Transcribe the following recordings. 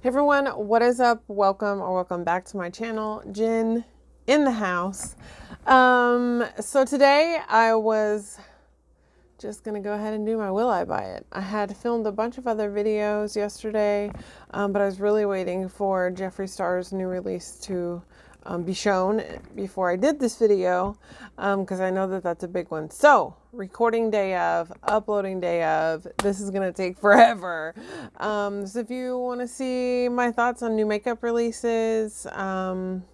Hey everyone, what is up? Welcome back to my channel. Jen in the house. So today I was just gonna go ahead and do my Will I Buy It. I had filmed a bunch of other videos yesterday, but I was really waiting for Jeffree Starr's new release to be shown before I did this video, because I know that that's a big one. So recording day of, uploading day of, this is gonna take forever. So if you want to see my thoughts on new makeup releases, and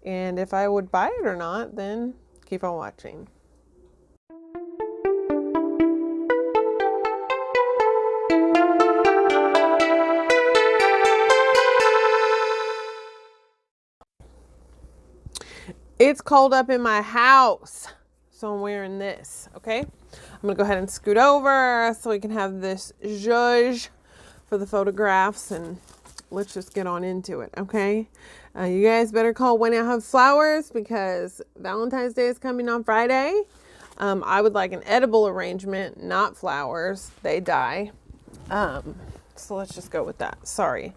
if I would buy it or not, then keep on watching. It's cold up in my house, so I'm wearing this, okay? I'm gonna go ahead and scoot over so we can have this zhuzh for the photographs, and let's just get on into it, okay? You guys better call when I have flowers because Valentine's Day is coming on Friday. I would like an edible arrangement, not flowers. They die. So let's just go with that. Sorry.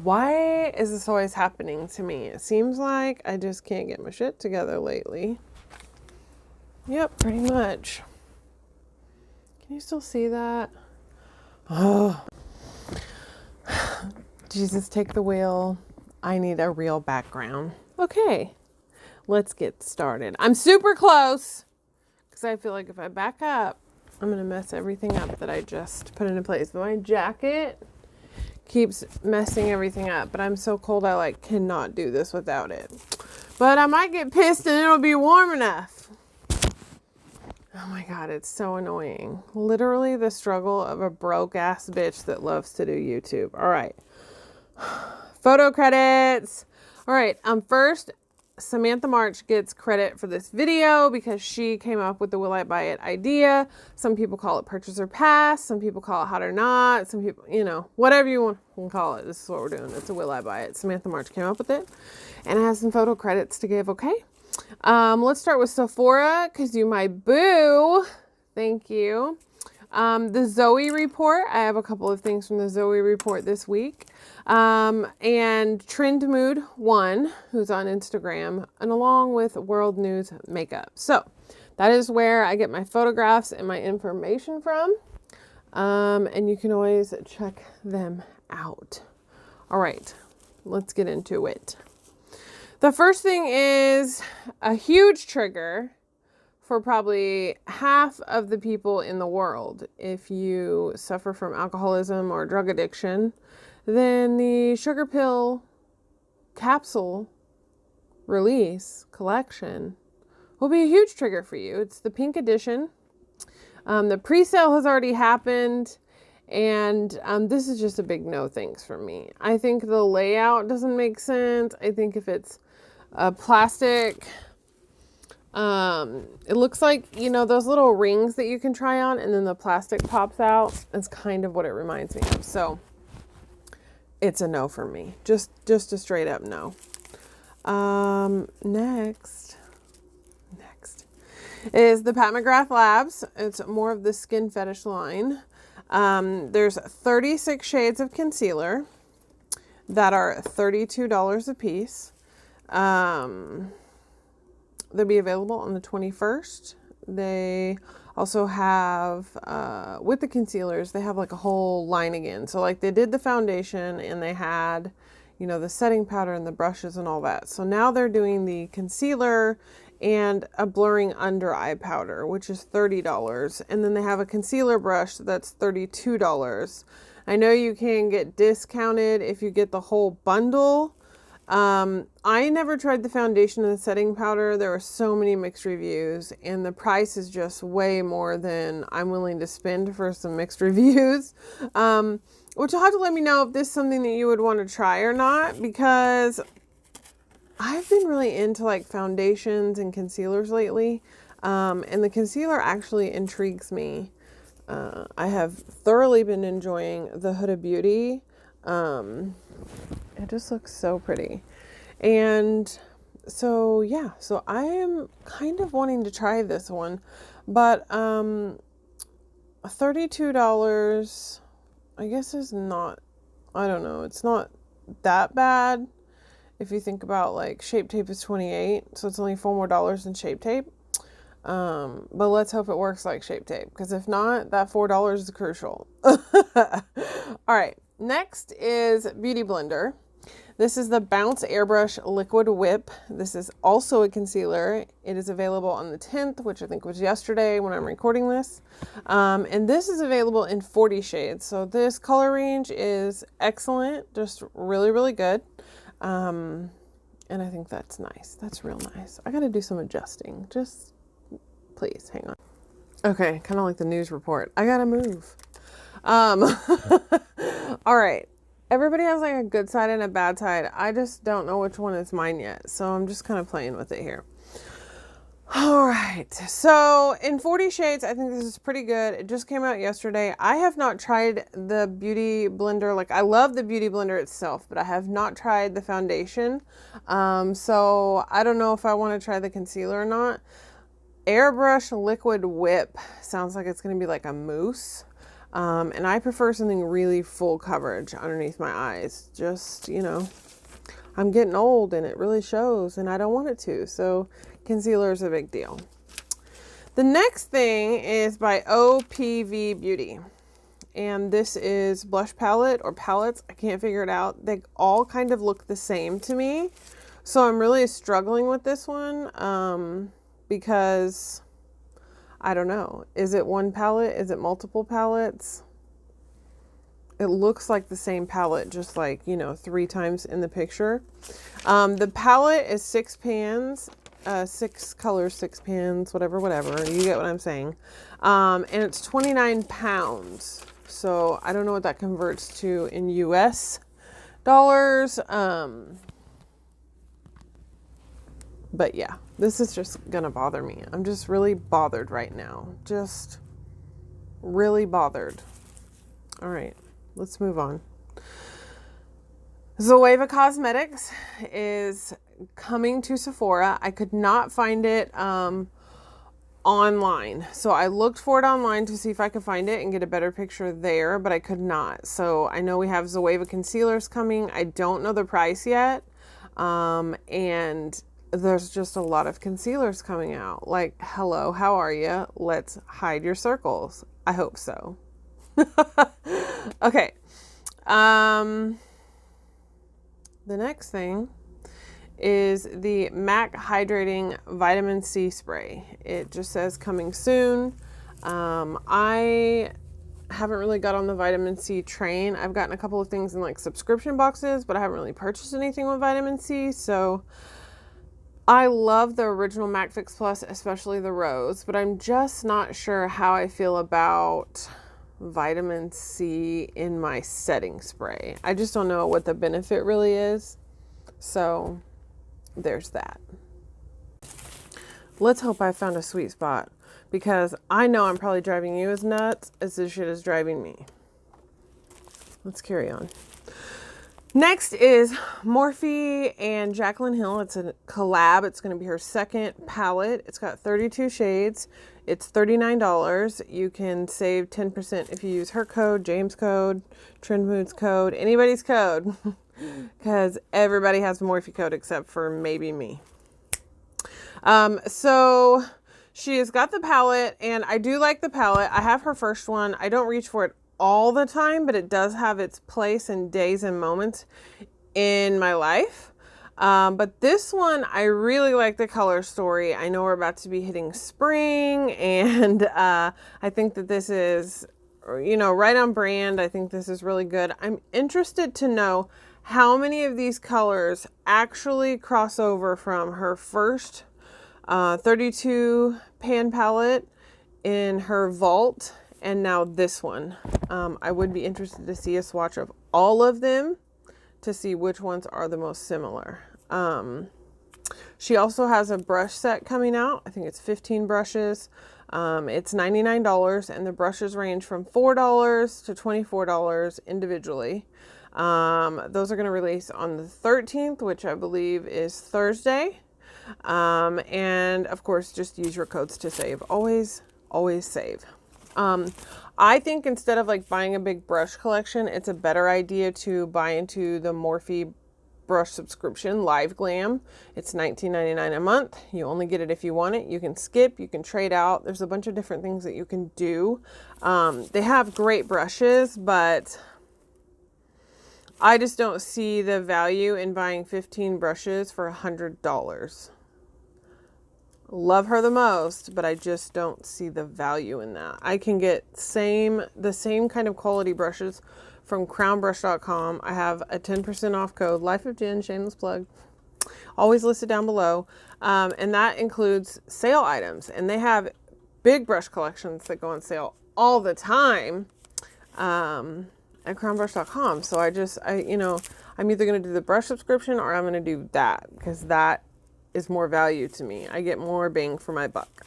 Why is this always happening to me? It seems like I just can't get my shit together lately. Yep, pretty much. Can you still see that? Oh. Jesus, take the wheel. I need a real background. Okay, let's get started. I'm super close because I feel like if I back up, I'm going to mess everything up that I just put into place. But my jacket keeps messing everything up, but I'm so cold I like cannot do this without it. But I might get pissed and it'll be warm enough. Oh my God, it's so annoying. Literally the struggle of a broke ass bitch that loves to do YouTube. All right. Photo credits. All right. First, Samantha March gets credit for this video because she came up with the Will I Buy It idea. Some people call it purchase or pass. Some people call it hot or not. Some people, you know, whatever you want to call it. This is what we're doing. It's a Will I Buy It. Samantha March came up with it and it has some photo credits to give. Okay. Let's start with Sephora because you my boo. Thank you. The Zoe report. I have a couple of things from the Zoe report this week. And TRENDMOOD 1, who's on Instagram, and along with World News Makeup. So that is where I get my photographs and my information from. And you can always check them out. All right, let's get into it. The first thing is a huge trigger for probably half of the people in the world. If you suffer from alcoholism or drug addiction, then the sugar pill capsule release collection will be a huge trigger for you. It's the pink edition. The pre-sale has already happened, and this is just a big no thanks for me. I think the layout doesn't make sense. I think if it's a plastic, it looks like, you know, those little rings that you can try on and then the plastic pops out. It's kind of what it reminds me of. So it's a no for me. Just a straight up no. Next is the Pat McGrath Labs. It's more of the skin fetish line. There's 36 shades of concealer that are $32 a piece. They'll be available on the 21st. They also have, with the concealers, they have like a whole line again. So like they did the foundation and they had, you know, the setting powder and the brushes and all that. So now they're doing the concealer and a blurring under eye powder, which is $30. And then they have a concealer brush that's $32. I know you can get discounted if you get the whole bundle. I never tried the foundation and the setting powder. There were so many mixed reviews and the price is just way more than I'm willing to spend for some mixed reviews. Which you'll have to let me know if this is something that you would want to try or not, because I've been really into like foundations and concealers lately. And the concealer actually intrigues me. I have thoroughly been enjoying the Huda Beauty. It just looks so pretty. And so, yeah, so I am kind of wanting to try this one, but, $32, I guess is not, I don't know. It's not that bad. If you think about like Shape Tape is $28, so it's only $4 more than Shape Tape. But let's hope it works like Shape Tape, because if not, that $4 is crucial. All right, next is Beauty Blender. This is the Bounce Airbrush Liquid Whip. This is also a concealer. It is available on the 10th, which I think was yesterday when I'm recording this. And this is available in 40 shades. So this color range is excellent, just really, really good. And I think that's nice. That's real nice. I got to do some adjusting. Just please hang on. Okay, kind of like the news report. I got to move. All right. Everybody has like a good side and a bad side. I just don't know which one is mine yet. So I'm just kind of playing with it here. All right. So in 40 shades, I think this is pretty good. It just came out yesterday. I have not tried the Beauty Blender. Like, I love the Beauty Blender itself, but I have not tried the foundation. So I don't know if I want to try the concealer or not. Airbrush Liquid Whip sounds like it's going to be like a mousse. And I prefer something really full coverage underneath my eyes. Just, you know, I'm getting old and it really shows and I don't want it to. So concealer is a big deal. The next thing is by OPV Beauty. And this is blush palette or palettes. I can't figure it out. They all kind of look the same to me. So I'm really struggling with this one because I don't know. Is it one palette? Is it multiple palettes? It looks like the same palette, just like, you know, 3 times in the picture. The palette is 6 pans, 6 colors, 6 pans, whatever. You get what I'm saying. And it's 29 pounds. So I don't know what that converts to in US dollars. But yeah, this is just gonna bother me. I'm just really bothered right now. Just really bothered. All right, let's move on. Zoeva Cosmetics is coming to Sephora. I could not find it online. So I looked for it online to see if I could find it and get a better picture there, but I could not. So I know we have Zoeva concealers coming. I don't know the price yet. And there's just a lot of concealers coming out. Like, hello, how are you? Let's hide your circles. I hope so. Okay. The next thing is the MAC Hydrating Vitamin C Spray. It just says coming soon. I haven't really got on the vitamin C train. I've gotten a couple of things in like subscription boxes, but I haven't really purchased anything with vitamin C. So I love the original MAC Fix Plus, especially the rose, but I'm just not sure how I feel about vitamin C in my setting spray. I just don't know what the benefit really is. So there's that. Let's hope I found a sweet spot, because I know I'm probably driving you as nuts as this shit is driving me. Let's carry on. Next is Morphe and Jaclyn Hill. It's a collab. It's going to be her second palette. It's got 32 shades. It's $39. You can save 10% if you use her code, James' code, TRENDMOOD's code, anybody's code, because everybody has the Morphe code except for maybe me. So she has got the palette, and I do like the palette. I have her first one. I don't reach for it all the time, but it does have its place in days and moments in my life. But this one, I really like the color story. I know we're about to be hitting spring, and I think that this is, you know, right on brand. I think this is really good. I'm interested to know how many of these colors actually cross over from her first 32 pan palette in her vault, and now this one. I would be interested to see a swatch of all of them to see which ones are the most similar. She also has a brush set coming out. I think it's 15 brushes. It's $99, and the brushes range from $4 to $24 individually. Those are going to release on the 13th, which I believe is Thursday. And of course, just use your codes to save. Always save. I think instead of like buying a big brush collection, it's a better idea to buy into the Morphe brush subscription, Live Glam. It's $19.99 a month. You only get it if you want it. You can skip, you can trade out. There's a bunch of different things that you can do. They have great brushes, but I just don't see the value in buying 15 brushes for $100. Love her the most, but I just don't see the value in that. I can get the same kind of quality brushes from crownbrush.com. I have a 10% off code, Life of Jen, shameless plug, always listed down below. And that includes sale items. And they have big brush collections that go on sale all the time at crownbrush.com. So I'm either going to do the brush subscription or I'm going to do that, because that is more value to me. I get more bang for my buck.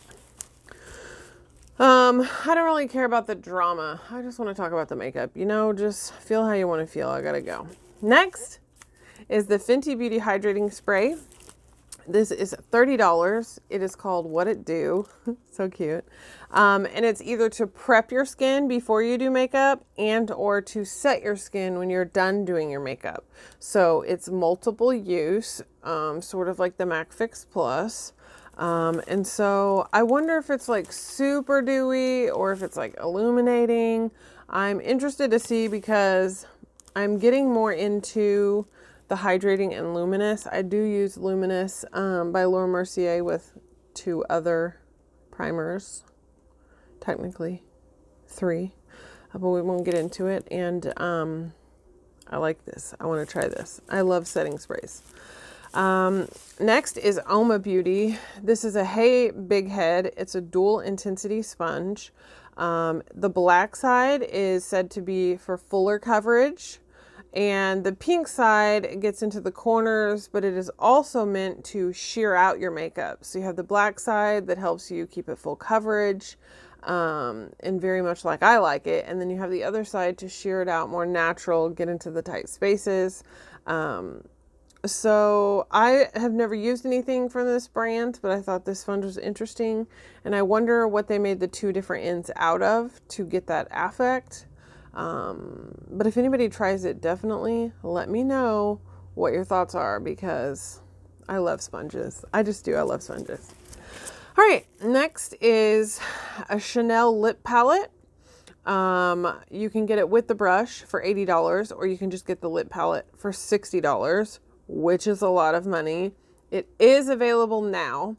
I don't really care about the drama. I just want to talk about the makeup. Just feel how you want to feel. I gotta go. Next is the Fenty Beauty Hydrating Spray. This is $30. It is called What It Do. So cute. And it's either to prep your skin before you do makeup or to set your skin when you're done doing your makeup. So it's multiple use, sort of like the MAC Fix Plus. And so I wonder if it's like super dewy or if it's like illuminating. I'm interested to see because I'm getting more into the hydrating and luminous. I do use luminous by Laura Mercier with 2 other primers, technically 3, but we won't get into it. And I like this. I want to try this. I love setting sprays. Next is Oma Beauty. This is a Hey Big Head. It's a dual intensity sponge. The black side is said to be for fuller coverage, and the pink side gets into the corners, but it is also meant to sheer out your makeup. So you have the black side that helps you keep it full coverage, and very much like I like it. And then you have the other side to sheer it out more natural, get into the tight spaces. So I have never used anything from this brand, but I thought this sponge was interesting. And I wonder what they made the 2 different ends out of to get that affect. But if anybody tries it, definitely let me know what your thoughts are, because I love sponges. I just do. I love sponges. All right. Next is a Chanel lip palette. You can get it with the brush for $80, or you can just get the lip palette for $60, which is a lot of money. It is available now.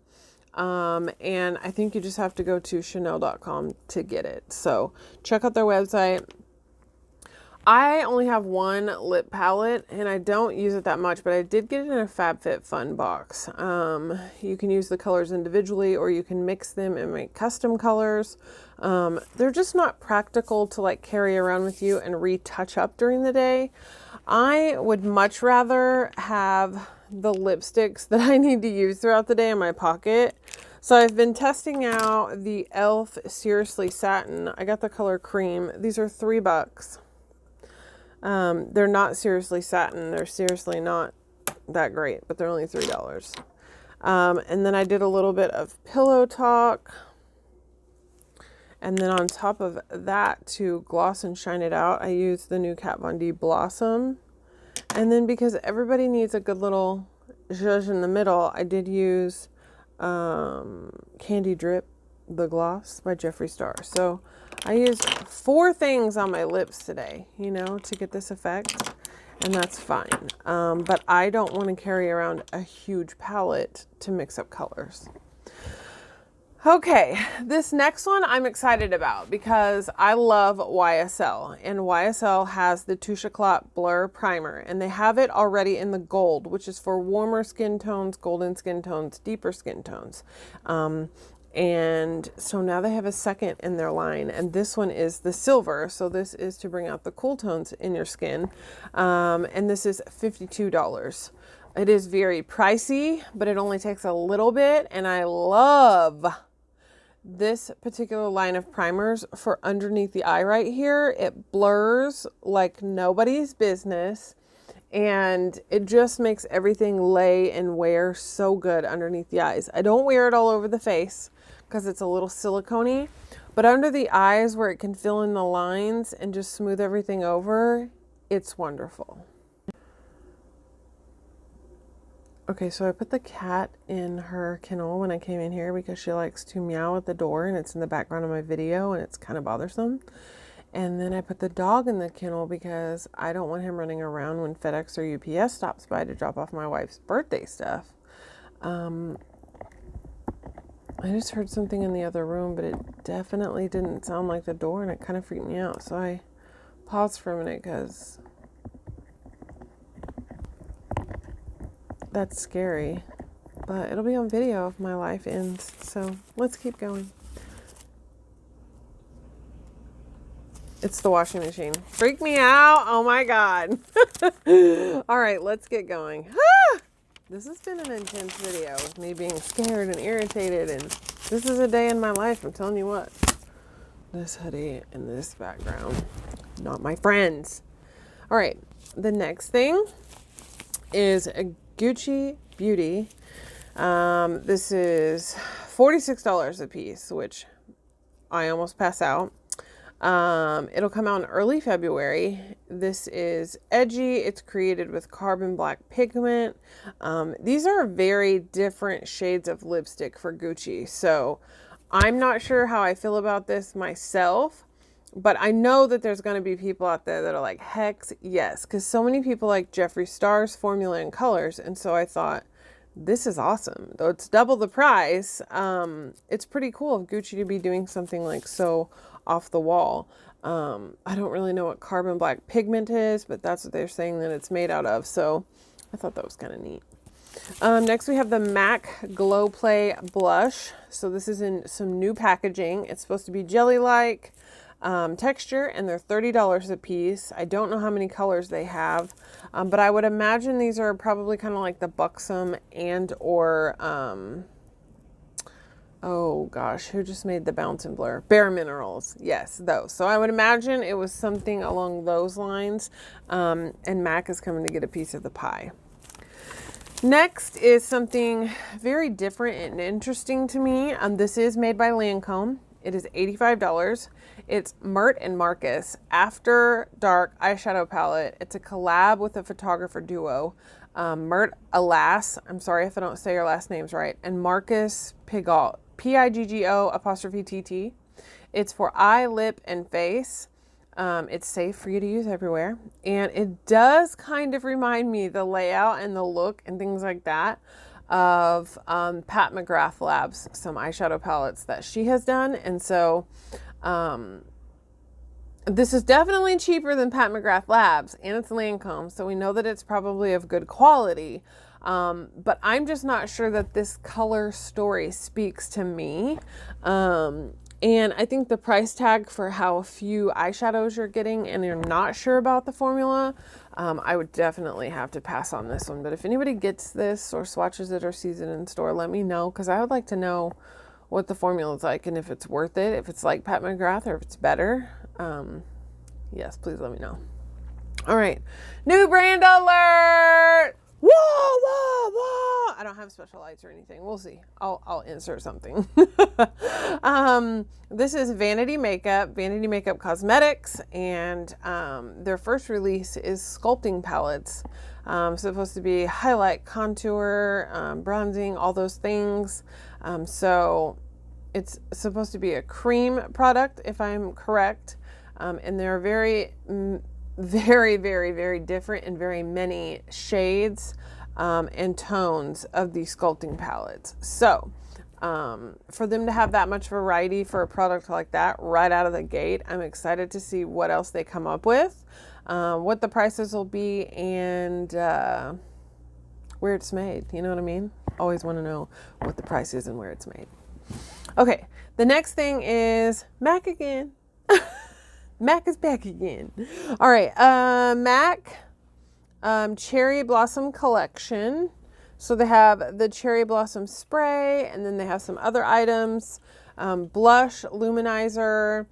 And I think you just have to go to chanel.com to get it. So check out their website. I only have one lip palette and I don't use it that much, but I did get it in a FabFitFun box. You can use the colors individually, or you can mix them and make custom colors. They're just not practical to like carry around with you and retouch up during the day. I would much rather have the lipsticks that I need to use throughout the day in my pocket. So I've been testing out the e.l.f. Seriously Satin. I got the color cream. These are $3. They're not seriously satin. They're seriously not that great, but they're only $3. And then I did a little bit of Pillow Talk. And then on top of that, to gloss and shine it out, I used the new Kat Von D Blossom. And then because everybody needs a good little zhuzh in the middle, I did use Candy Drip, the gloss by Jeffree Starr. So I used 4 things on my lips today, to get this effect, and that's fine. But I don't want to carry around a huge palette to mix up colors. Okay, this next one I'm excited about because I love YSL, and YSL has the Touche Éclat Blur Primer, and they have it already in the gold, which is for warmer skin tones, golden skin tones, deeper skin tones. And so now they have a second in their line, and this one is the silver. So this is to bring out the cool tones in your skin. And this is $52. It is very pricey, but it only takes a little bit. And I love this particular line of primers for underneath the eye right here. It blurs like nobody's business. And it just makes everything lay and wear so good underneath the eyes. I don't wear it all over the face because it's a little silicone-y. But under the eyes where it can fill in the lines and just smooth everything over, it's wonderful. Okay, so I put the cat in her kennel when I came in here because she likes to meow at the door, and it's in the background of my video and it's kind of bothersome. And then I put the dog in the kennel because I don't want him running around when FedEx or UPS stops by to drop off my wife's birthday stuff. I just heard something in the other room, but it definitely didn't sound like the door, and it kind of freaked me out. So I paused for a minute because that's scary. But it'll be on video if my life ends. So let's keep going. It's the washing machine. Freak me out. Oh my God. All right, let's get going. This has been an intense video with me being scared and irritated, and this is a day in my life. I'm telling you what. This hoodie and this background, not my friends. All right, the next thing is a Gucci Beauty. This is $46 a piece, which I almost pass out. It'll come out in early February. This is edgy. It's created with carbon black pigment. These are very different shades of lipstick for Gucci. So I'm not sure how I feel about this myself, but I know that there's going to be people out there that are like, heck yes, because so many people like Jeffree Starr's formula and colors. And so I thought, this is awesome. Though it's double the price, it's pretty cool of Gucci to be doing something like so off the wall. I don't really know what carbon black pigment is, but that's what they're saying that it's made out of. So I thought that was kind of neat. Next we have the MAC Glow Play Blush. So this is in some new packaging. It's supposed to be jelly-like texture, and they're $30 a piece. I don't know how many colors they have, but I would imagine these are probably kind of like the Buxom and or oh gosh, who just made the Bounce and Blur? Bare Minerals. Yes, those. So I would imagine it was something along those lines, and MAC is coming to get a piece of the pie. Next is something very different and interesting to me. This is made by Lancome. It is $85. It's Mert and Marcus After Dark eyeshadow palette. It's a collab with a photographer duo. Mert Alas, I'm sorry if I don't say your last names right, and Marcus Pigott, Piggo''TT. It's for eye, lip, and face. It's safe for you to use everywhere. And it does kind of remind me, the layout and the look and things like that, of Pat McGrath Labs, some eyeshadow palettes that she has done. And so this is definitely cheaper than Pat McGrath Labs, and it's Lancome, so we know that it's probably of good quality. But I'm just not sure that this color story speaks to me. And I think the price tag for how few eyeshadows you're getting and you're not sure about the formula, I would definitely have to pass on this one. But if anybody gets this or swatches it or sees it in store, let me know, because I would like to know what the formula is like and if it's worth it, if it's like Pat McGrath or if it's better. Yes, please let me know. All right, new brand alert. Whoa, whoa, whoa. I don't have special lights or anything. We'll see. I'll insert something. This is Vanity Makeup Cosmetics, and their first release is sculpting palettes. Supposed to be highlight, contour, bronzing, all those things. So it's supposed to be a cream product, if I'm correct. And they're very, very, very different and very many shades and tones of these sculpting palettes. So for them to have that much variety for a product like that right out of the gate, I'm excited to see what else they come up with, what the prices will be, and where it's made. You know what I mean? Always want to know what the price is and where it's made. Okay, the next thing is MAC again. MAC is back again. All right, MAC Cherry Blossom Collection. So they have the Cherry Blossom Spray, and then they have some other items. Blush, luminizer,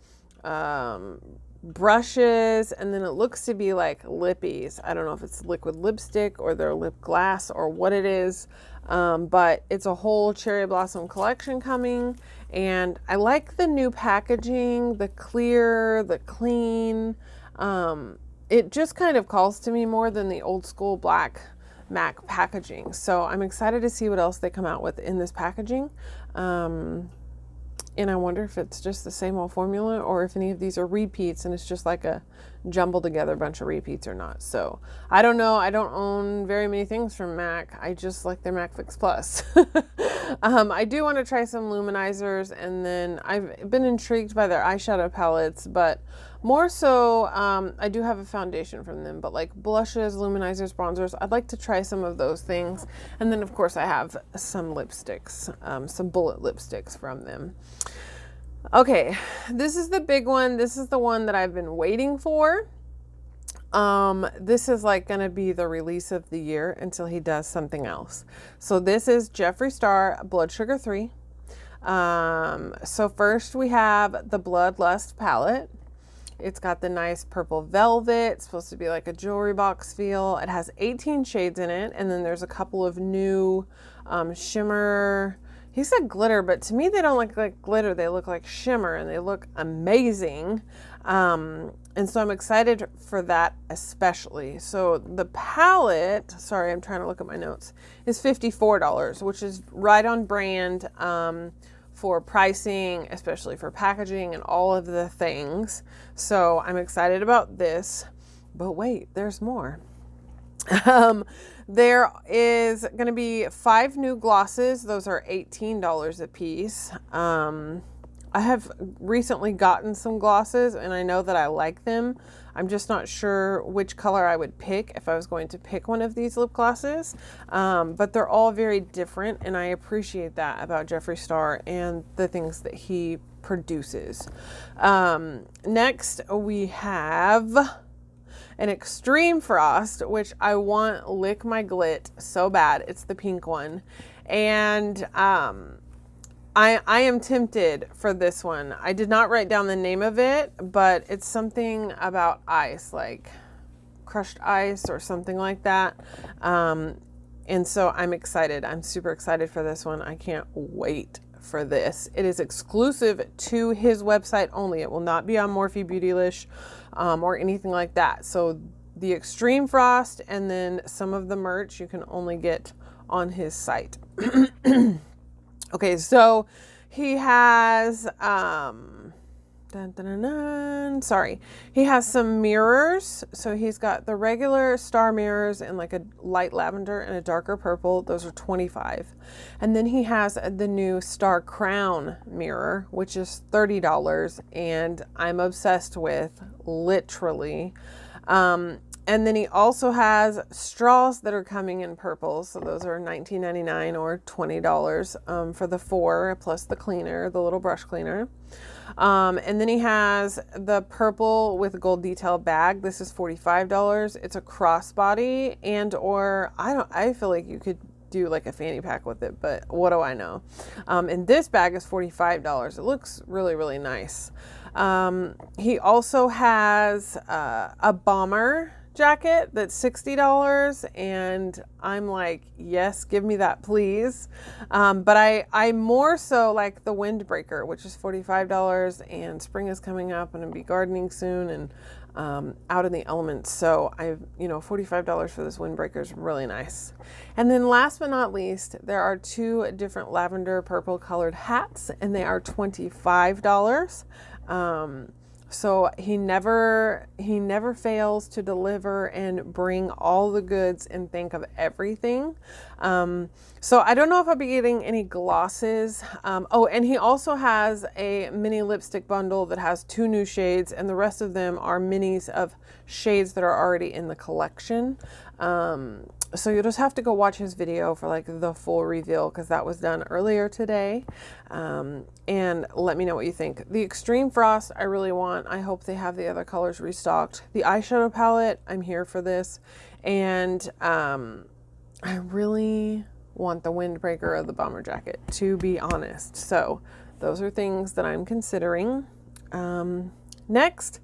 brushes, and then it looks to be like lippies. I don't know if it's liquid lipstick or their lip glass or what it is, but it's a whole cherry blossom collection coming, and I like the new packaging, the clear, the clean. It just kind of calls to me more than the old school black MAC packaging. So I'm excited to see what else they come out with in this packaging. And I wonder if it's just the same old formula or if any of these are repeats and it's just like a jumbled together bunch of repeats or not. So I don't know. I don't own very many things from MAC. I just like their MAC Fix Plus. I do want to try some luminizers, and then I've been intrigued by their eyeshadow palettes, but more so I do have a foundation from them, but like blushes, luminizers, bronzers, I'd like to try some of those things. And then of course I have some lipsticks, some bullet lipsticks from them. Okay, this is the big one. This is the one that I've been waiting for. This is like going to be the release of the year until he does something else. So this is Jeffree Starr Blood Sugar 3. So first we have the Bloodlust palette. It's got the nice purple velvet. It's supposed to be like a jewelry box feel. It has 18 shades in it, and then there's a couple of new shimmer. He said glitter, but to me they don't look like glitter. They look like shimmer, and they look amazing. And so I'm excited for that especially. So the palette, sorry, I'm trying to look at my notes, is $54, which is right on brand for pricing, especially for packaging and all of the things. So I'm excited about this. But wait, there's more. There is going to be 5 new glosses. Those are $18 a piece. I have recently gotten some glosses, and I know that I like them. I'm just not sure which color I would pick if I was going to pick one of these lip glosses. But they're all very different, and I appreciate that about Jeffree Starr and the things that he produces. Next, we have an Extreme Frost, which I want Lick My Glit so bad. It's the pink one. And I am tempted for this one. I did not write down the name of it, but it's something about ice, like crushed ice or something like that. And so I'm excited. I'm super excited for this one. I can't wait for this. It is exclusive to his website only. It will not be on Morphe Beautylish or anything like that. So the Extreme Frost and then some of the merch you can only get on his site. Okay, so he has, he has some mirrors. So he's got the regular star mirrors in like a light lavender and a darker purple. Those are $25. And then he has the new Star Crown mirror, which is $30, and I'm obsessed with, literally. And then he also has straws that are coming in purple. So those are $19.99 or $20 for the 4 plus the cleaner, the little brush cleaner. And then he has the purple with gold detail bag. This is $45. It's a crossbody, and or I feel like you could do like a fanny pack with it, but what do I know? And this bag is $45. It looks really, really nice. He also has a bomber jacket that's $60, and I'm like, yes, give me that, please. But I more so like the windbreaker, which is $45, and spring is coming up and I'll be gardening soon and out in the elements. So $45 for this windbreaker is really nice. And then last but not least, there are 2 different lavender purple colored hats, and they are $25. So he never fails to deliver and bring all the goods and think of everything. So I don't know if I'll be getting any glosses. Oh, and he also has a mini lipstick bundle that has 2 new shades, and the rest of them are minis of shades that are already in the collection. So you'll just have to go watch his video for like the full reveal, because that was done earlier today. And let me know what you think. The Extreme Frost I really want. I hope they have the other colors restocked. The eyeshadow palette, I'm here for this. And I really want the windbreaker or the bomber jacket, to be honest. So those are things that I'm considering. Next,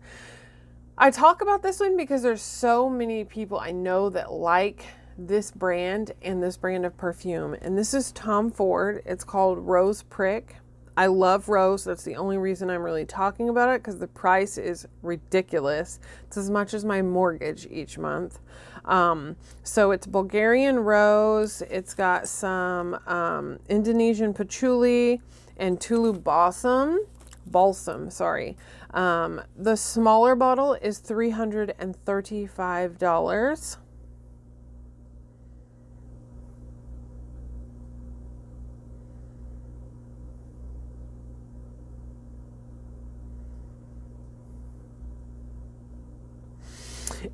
I talk about this one because there's so many people I know that like this brand and this brand of perfume. And this is Tom Ford. It's called Rose Prick. I love Rose. That's the only reason I'm really talking about it, because the price is ridiculous. It's as much as my mortgage each month. So it's Bulgarian Rose. It's got some Indonesian patchouli and Tulu balsam. Sorry. The smaller bottle is $335.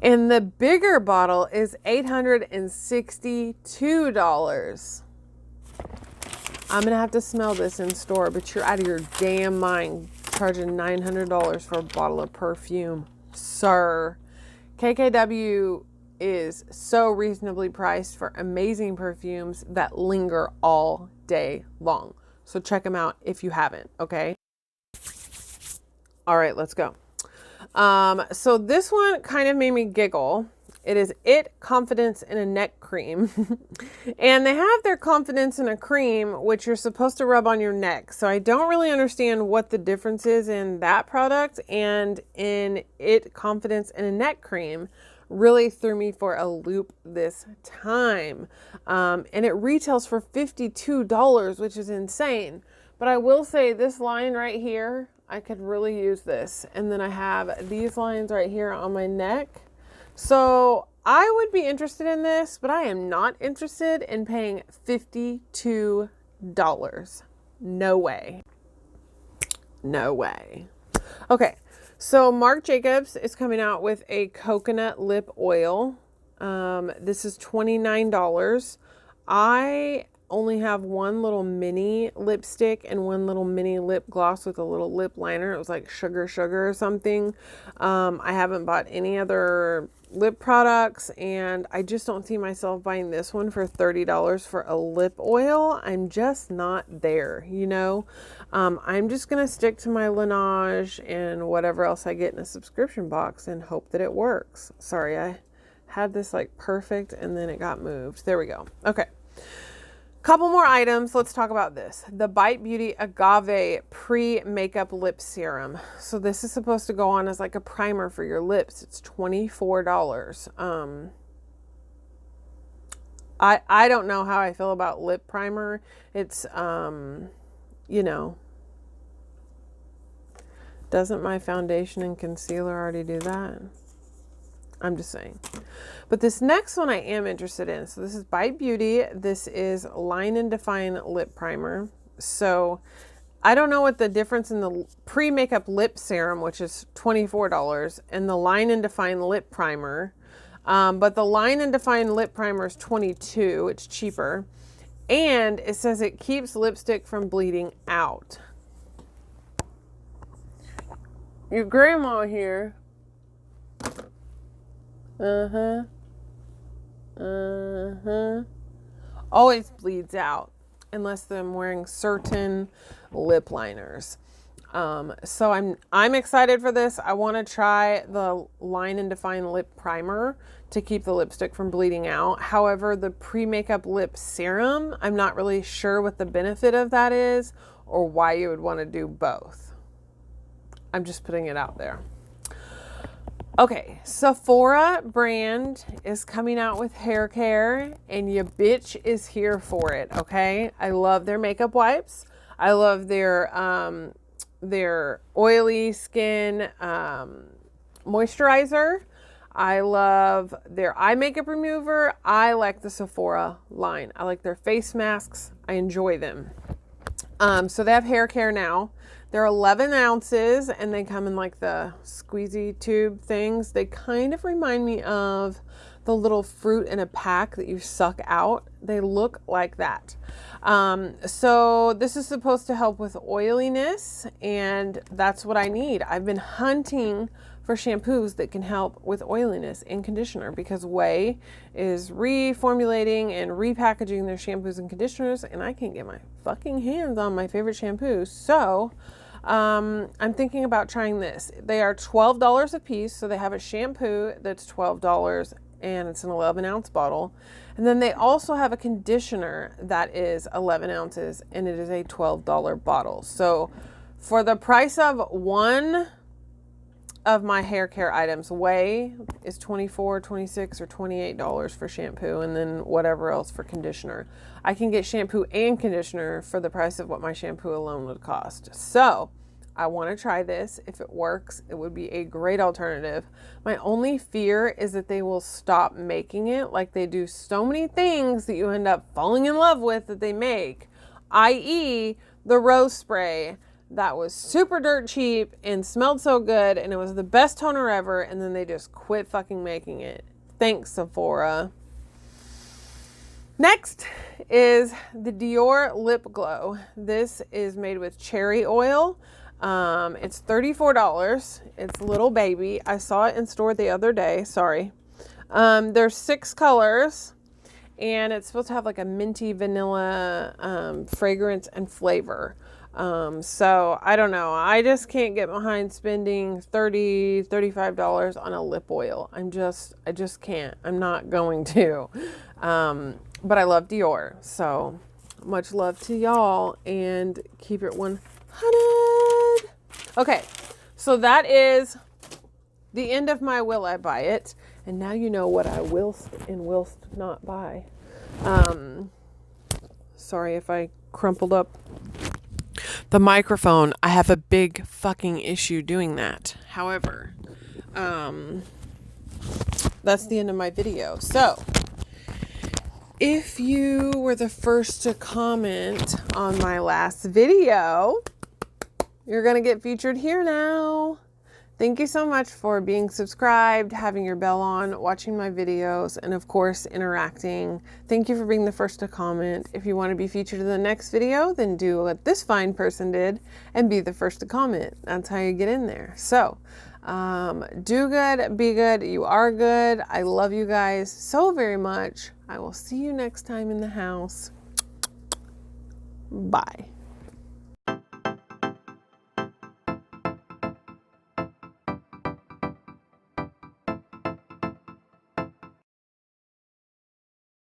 And the bigger bottle is $862. I'm going to have to smell this in store, but you're out of your damn mind charging $900 for a bottle of perfume, sir. KKW is so reasonably priced for amazing perfumes that linger all day long. So check them out if you haven't, okay? All right, let's go. So this one kind of made me giggle. It is It Confidence in a Neck Cream. And they have their Confidence in a Cream, which you're supposed to rub on your neck. So I don't really understand what the difference is in that product and in It Confidence in a Neck Cream. Really threw me for a loop this time. And it retails for $52, which is insane. But I will say this line right here, I could really use this. And then I have these lines right here on my neck. So I would be interested in this, but I am not interested in paying $52. No way. No way. Okay, so Marc Jacobs is coming out with a coconut lip oil. This is $29. I only have one little mini lipstick and one little mini lip gloss with a little lip liner. It was like sugar or something. I haven't bought any other lip products, and I just don't see myself buying this one for $30 for a lip oil. I'm just not there, you know. I'm just gonna stick to my Laneige and whatever else I get in a subscription box and hope that it works. Sorry, I had this like perfect and then it got moved. There we go. Okay. Couple more items. Let's talk about this. The Bite Beauty Agave Pre-Makeup Lip Serum. So this is supposed to go on as like a primer for your lips. It's $24. I don't know how I feel about lip primer. It's, you know, doesn't my foundation and concealer already do that? I'm just saying. But this next one I am interested in. So this is Bite Beauty. This is Line and Define Lip Primer. So I don't know what the difference in the pre-makeup lip serum, which is $24, and the Line and Define Lip Primer. But the Line and Define Lip Primer is $22. It's cheaper. And it says it keeps lipstick from bleeding out. Your grandma here. Always bleeds out unless I'm wearing certain lip liners. So I'm excited for this. I want to try the Line and Define Lip Primer to keep the lipstick from bleeding out. However, the pre-makeup lip serum, I'm not really sure what the benefit of that is or why you would want to do both. I'm just putting it out there. Okay, Sephora brand is coming out with hair care, and your bitch is here for it, okay? I love their makeup wipes. I love their oily skin moisturizer. I love their eye makeup remover. I like the Sephora line. I like their face masks. I enjoy them. So they have hair care now. They're 11 ounces and they come in like the squeezy tube things. They kind of remind me of the little fruit in a pack that you suck out. They look like that. So this is supposed to help with oiliness, and that's what I need. I've been hunting for shampoos that can help with oiliness and conditioner because Way is reformulating and repackaging their shampoos and conditioners, and I can't get my fucking hands on my favorite shampoos. So I'm thinking about trying this. They are $12 a piece. So they have a shampoo that's $12 and it's an 11-ounce bottle. And then they also have a conditioner that is 11 ounces and it is a $12 bottle. So for the price of one of my hair care items, Way is $24, $26, or $28 for shampoo, and then whatever else for conditioner. I can get shampoo and conditioner for the price of what my shampoo alone would cost. So I want to try this. If it works, it would be a great alternative. My only fear is that they will stop making it, like they do so many things that you end up falling in love with that they make, i.e. the rose spray that was super dirt cheap and smelled so good and it was the best toner ever, and then they just quit fucking making it. Thanks, Sephora. Next is the Dior Lip Glow. This is made with cherry oil. It's $34. It's Little Baby. I saw it in store the other day. Sorry. There's 6 colors and it's supposed to have like a minty vanilla fragrance and flavor. So I don't know. I just can't get behind spending $30, $35 on a lip oil. I just can't. I'm not going to. But I love Dior. So much love to y'all and keep it 100. Okay. So that is the end of my Will I Buy It. And now you know what I whilst not buy. Sorry if I crumpled up the microphone. I have a big fucking issue doing that. However, that's the end of my video. So if you were the first to comment on my last video, you're going to get featured here now. Thank you so much for being subscribed, having your bell on, watching my videos, and of course, interacting. Thank you for being the first to comment. If you want to be featured in the next video, then do what this fine person did and be the first to comment. That's how you get in there. So, do good, be good, you are good. I love you guys so very much. I will see you next time in the house. Bye.